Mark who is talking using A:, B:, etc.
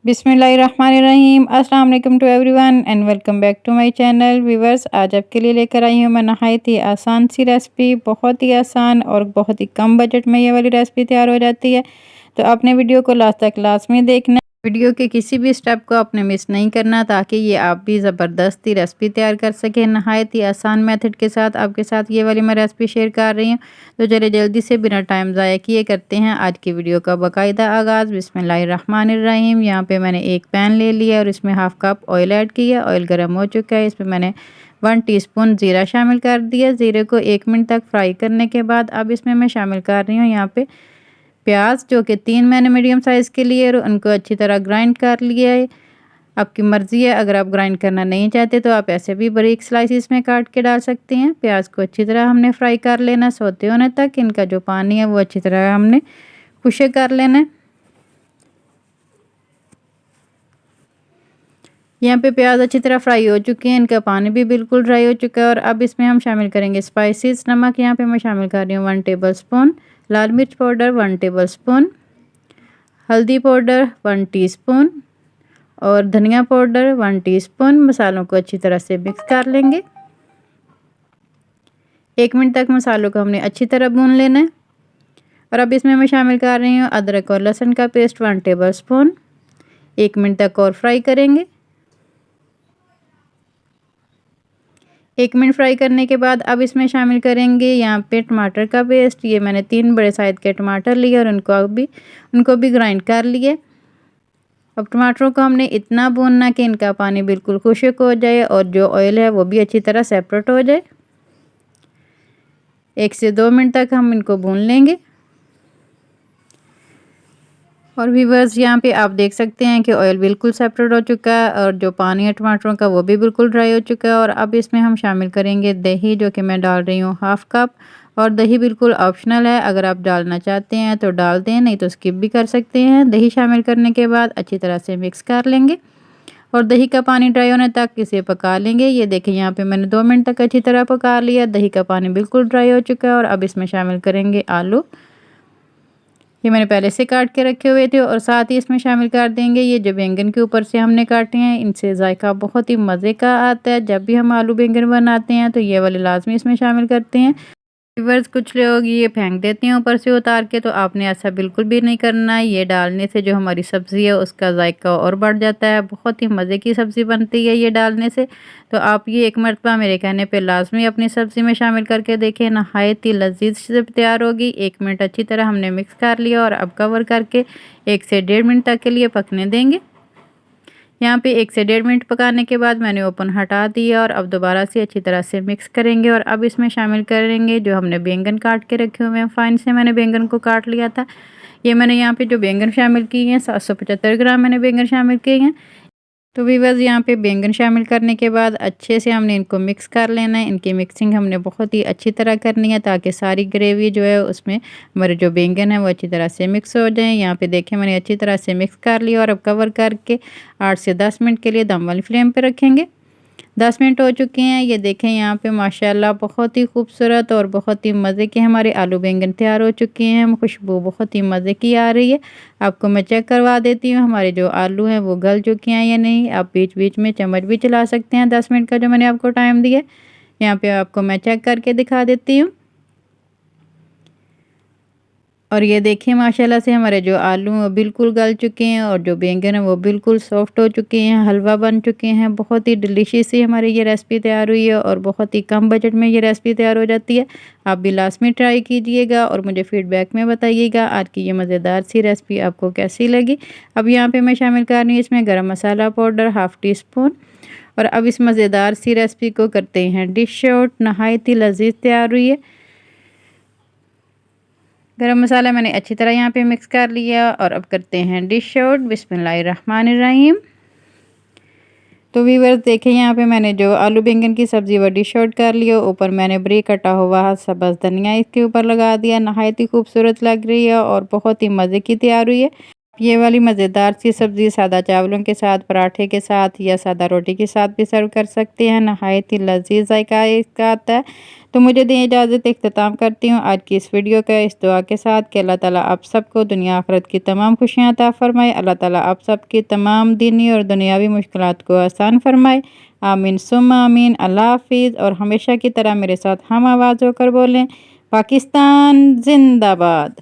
A: बिस्मिल्लाहिर्रहमानिर्रहीम। अस्सलाम वालेकुम to everyone and welcome back to my channel. Viewers, आज आपके लिए लेकर आई हूँ मैं नहायत ही आसान सी रेसिपी। बहुत ही आसान और बहुत ही कम बजट में ये वाली रेसिपी तैयार हो जाती है। तो आपने वीडियो को लास्ट तक लाजमी देखना, वीडियो के किसी भी स्टेप को आपने मिस नहीं करना, ताकि ये आप भी ज़बरदस्ती रेसिपी तैयार कर सकें। नहायत ही आसान मेथड के साथ आपके साथ ये वाली मैं रेसिपी शेयर कर रही हूँ। तो चलिए जल्दी से बिना टाइम ज़ाया किए करते हैं आज की वीडियो का बाकायदा आगाज़। बिस्मिल्लाहिर्रहमानिर्रहीम। यहाँ पे मैंने एक पैन ले लिया और इसमें हाफ़ कप ऑयल ऐड किया। ऑयल गर्म हो चुका है, इसमें मैंने 1 टीस्पून ज़ीरा शामिल कर दिया। ज़ीरे को 1 मिनट तक फ्राई करने के बाद अब इसमें मैं शामिल कर रही हूँ यहाँ पे प्याज, जो कि 3 मैंने मीडियम साइज़ के लिए, और उनको अच्छी तरह ग्राइंड कर लिया है। आपकी मर्ज़ी है, अगर आप ग्राइंड करना नहीं चाहते तो आप ऐसे भी बारीक स्लाइसिस में काट के डाल सकते हैं। प्याज को अच्छी तरह हमने फ्राई कर लेना, सोते होने तक। इनका जो पानी है वो अच्छी तरह हमने खुश्क कर लेना है। यहाँ पे प्याज अच्छी तरह फ्राई हो चुके हैं, इनका पानी भी बिल्कुल ड्राई हो चुका है। और अब इसमें हम शामिल करेंगे स्पाइसेस। नमक यहाँ पे मैं शामिल कर रही हूँ 1 टेबल स्पून, लाल मिर्च पाउडर 1 टेबल स्पून, हल्दी पाउडर 1 टीस्पून और धनिया पाउडर 1 टीस्पून। मसालों को अच्छी तरह से मिक्स कर लेंगे। 1 मिनट तक मसालों को हमने अच्छी तरह भून लेना है। और अब इसमें मैं शामिल कर रही हूँ अदरक और लहसुन का पेस्ट 1 टेबल स्पून। 1 मिनट तक और फ्राई करेंगे। 1 मिनट फ्राई करने के बाद अब इसमें शामिल करेंगे यहाँ पे टमाटर का पेस्ट। ये मैंने 3 बड़े साइज़ के टमाटर लिए और उनको भी ग्राइंड कर लिए। अब टमाटरों को हमने इतना भूनना कि इनका पानी बिल्कुल खुश्क हो जाए और जो ऑयल है वो भी अच्छी तरह सेपरेट हो जाए। 1 से 2 मिनट तक हम इनको भून लेंगे। और व्यूअर्स, यहाँ पे आप देख सकते हैं कि ऑयल बिल्कुल सेपरेट हो चुका है और जो पानी है टमाटरों का वो भी बिल्कुल ड्राई हो चुका है। और अब इसमें हम शामिल करेंगे दही, जो कि मैं डाल रही हूँ हाफ़ कप। और दही बिल्कुल ऑप्शनल है, अगर आप डालना चाहते हैं तो डाल दें, नहीं तो स्किप भी कर सकते हैं। दही शामिल करने के बाद अच्छी तरह से मिक्स कर लेंगे और दही का पानी ड्राई होने तक इसे पका लेंगे। ये देखिए, यहाँ पे मैंने 2 मिनट तक अच्छी तरह पका लिया। दही का पानी बिल्कुल ड्राई हो चुका है। और अब इसमें शामिल करेंगे आलू, ये मैंने पहले से काट के रखे हुए थे। और साथ ही इसमें शामिल कर देंगे ये जो बैंगन के ऊपर से हमने काटे हैं। इनसे जायका बहुत ही मज़े का आता है। जब भी हम आलू बैंगन बनाते हैं तो ये वाले लाजमी इसमें शामिल करते हैं। व्यूअर्स, कुछ लोग ये फेंक देते हैं ऊपर से उतार के, तो आपने ऐसा बिल्कुल भी नहीं करना है। ये डालने से जो हमारी सब्ज़ी है उसका जायका और बढ़ जाता है। बहुत ही मज़े की सब्ज़ी बनती है ये डालने से। तो आप ये एक मरतबा मेरे कहने पे लाजमी अपनी सब्ज़ी में शामिल करके देखें, नहायत ही लजीज से तैयार होगी। 1 मिनट अच्छी तरह हमने मिक्स कर लिया और अब कवर करके 1 से 1.5 मिनट तक के लिए पकने देंगे। यहाँ पे 1 से 1.5 मिनट पकाने के बाद मैंने ओपन हटा दिया और अब दोबारा से अच्छी तरह से मिक्स करेंगे। और अब इसमें शामिल करेंगे जो हमने बैंगन काट के रखे हुए हैं। फाइन से मैंने बैंगन को काट लिया था। ये मैंने यहाँ पे जो बैंगन शामिल किए हैं 775 ग्राम मैंने बैंगन शामिल किए हैं। तो व्यूअर्स, यहाँ पे बैंगन शामिल करने के बाद अच्छे से हमने इनको मिक्स कर लेना है। इनकी मिक्सिंग हमने बहुत ही अच्छी तरह करनी है, ताकि सारी ग्रेवी जो है उसमें हमारे जो बैंगन है वो अच्छी तरह से मिक्स हो जाए। यहाँ पे देखें, मैंने अच्छी तरह से मिक्स कर लिया। और अब कवर करके 8 से 10 मिनट के लिए दम वाली फ्लेम पे रखेंगे। 10 मिनट हो चुके हैं। ये देखें, यहाँ पे माशाल्लाह बहुत ही खूबसूरत और बहुत ही मज़े के हमारे आलू बैंगन तैयार हो चुके हैं। खुशबू बहुत ही मज़े की आ रही है। आपको मैं चेक करवा देती हूँ हमारे जो आलू हैं वो गल चुके हैं या नहीं। आप बीच बीच में चम्मच भी चला सकते हैं। 10 मिनट का जो मैंने आपको टाइम दिया, यहाँ पे आपको मैं चेक करके दिखा देती हूँ। और ये देखिए, माशाल्लाह से हमारे जो आलू हैं वो बिल्कुल गल चुके हैं और जो बैंगन है वो बिल्कुल सॉफ्ट हो चुके हैं, हलवा बन चुके हैं। बहुत ही डिलीशियस सी हमारी ये रेसिपी तैयार हुई है और बहुत ही कम बजट में ये रेसिपी तैयार हो जाती है। आप भी लाजमी ट्राई कीजिएगा और मुझे फ़ीडबैक में बताइएगा आज की ये मज़ेदार सी रेसिपी आपको कैसी लगी। अब यहाँ पर मैं शामिल कर रही हूँ इसमें गरम मसाला पाउडर हाफ़ टी स्पून। और अब इस मज़ेदार सी रेसिपी को करते हैं डिश आउट। नहायत ही लजीज तैयार हुई है। गरम मसाला मैंने अच्छी तरह यहाँ पे मिक्स कर लिया और अब करते हैं डिश आउट। बिस्मिल्लाहिर्रहमानिर्रहीम। तो व्यूअर्स, देखें, यहाँ पे मैंने जो आलू बैंगन की सब्ज़ी वो डिश आउट कर लिया। ऊपर मैंने बारीक कटा हुआ सब्ज़ धनिया इसके ऊपर लगा दिया। नहायत ही खूबसूरत लग रही है और बहुत ही मज़े की तैयार हुई है। ये वाली मज़ेदार सी सब्ज़ी सादा चावलों के साथ, पराठे के साथ या सादा रोटी के साथ भी सर्व कर सकते हैं। नहायत ही लज़ीज़ ज़ायका इसका आता है। तो मुझे दें इजाज़त, इख्तिताम करती हूँ आज की इस वीडियो का इस दुआ के साथ कि अल्लाह ताला आप सबको दुनिया आखिरत की तमाम खुशियाँ अता फ़रमाए। अल्लाह ताला आप सबकी तमाम दीनी और दुनियावी मुश्किलात को आसान फ़रमाए। आमीन सुम्मा आमीन। अल्लाह हाफ़िज़। और हमेशा की तरह मेरे साथ हम आवाज़ होकर बोलें, पाकिस्तान ज़िंदाबाद।